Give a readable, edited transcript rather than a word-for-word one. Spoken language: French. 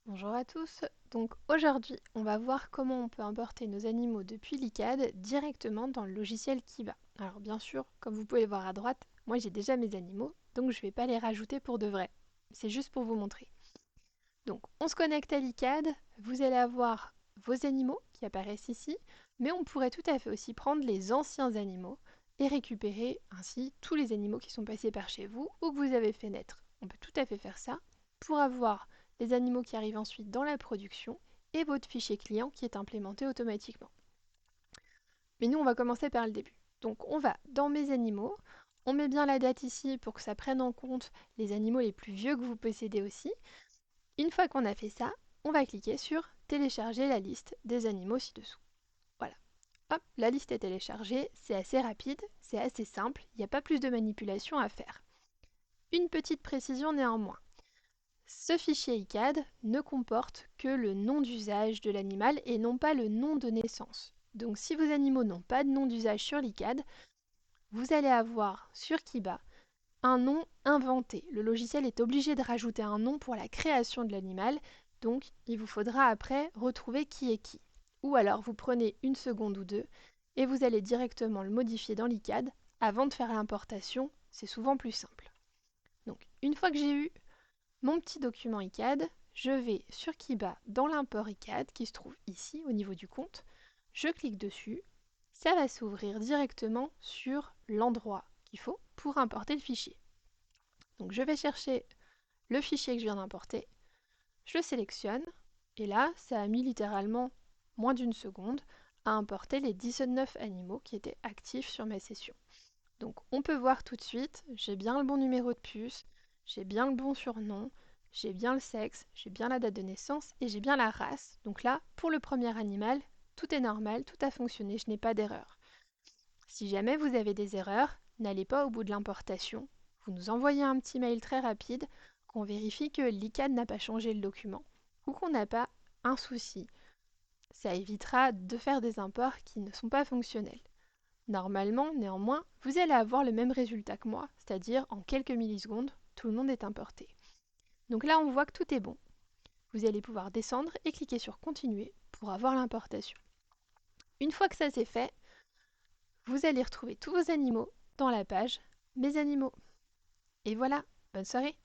Bonjour à tous. Donc aujourd'hui, on va voir comment on peut importer nos animaux depuis l'ICAD directement dans le logiciel Kiba. Alors bien sûr, comme vous pouvez voir à droite, moi j'ai déjà mes animaux, donc je ne vais pas les rajouter pour de vrai. C'est juste pour vous montrer. Donc on se connecte à l'ICAD, vous allez avoir vos animaux qui apparaissent ici, mais on pourrait tout à fait aussi prendre les anciens animaux et récupérer ainsi tous les animaux qui sont passés par chez vous ou que vous avez fait naître. On peut tout à fait faire ça pour avoir les animaux qui arrivent ensuite dans la production et votre fichier client qui est implémenté automatiquement. Mais nous, on va commencer par le début. Donc on va dans mes animaux, on met bien la date ici pour que ça prenne en compte les animaux les plus vieux que vous possédez aussi. Une fois qu'on a fait ça, on va cliquer sur télécharger la liste des animaux ci-dessous. Voilà. Hop, la liste est téléchargée, c'est assez rapide, c'est assez simple, il n'y a pas plus de manipulation à faire. Une petite précision néanmoins. Ce fichier ICAD ne comporte que le nom d'usage de l'animal et non pas le nom de naissance. Donc si vos animaux n'ont pas de nom d'usage sur l'ICAD, vous allez avoir sur Kiba un nom inventé. Le logiciel est obligé de rajouter un nom pour la création de l'animal, donc il vous faudra après retrouver qui est qui. Ou alors vous prenez une seconde ou deux et vous allez directement le modifier dans l'ICAD avant de faire l'importation, c'est souvent plus simple. Donc une fois que j'ai eu mon petit document ICAD, je vais sur Kiba dans l'import ICAD qui se trouve ici au niveau du compte, je clique dessus, ça va s'ouvrir directement sur l'endroit qu'il faut pour importer le fichier. Donc je vais chercher le fichier que je viens d'importer, je le sélectionne, et là, ça a mis littéralement moins d'une seconde à importer les 19 animaux qui étaient actifs sur ma session. Donc on peut voir tout de suite, j'ai bien le bon numéro de puce, j'ai bien le bon surnom, j'ai bien le sexe, j'ai bien la date de naissance et j'ai bien la race. Donc là, pour le premier animal, tout est normal, tout a fonctionné, je n'ai pas d'erreur. Si jamais vous avez des erreurs, n'allez pas au bout de l'importation. Vous nous envoyez un petit mail très rapide qu'on vérifie que l'ICAD n'a pas changé le document ou qu'on n'a pas un souci. Ça évitera de faire des imports qui ne sont pas fonctionnels. Normalement, néanmoins, vous allez avoir le même résultat que moi, c'est-à-dire en quelques millisecondes, tout le monde est importé. Donc là, on voit que tout est bon. Vous allez pouvoir descendre et cliquer sur Continuer pour avoir l'importation. Une fois que ça c'est fait, vous allez retrouver tous vos animaux dans la page Mes animaux. Et voilà, bonne soirée!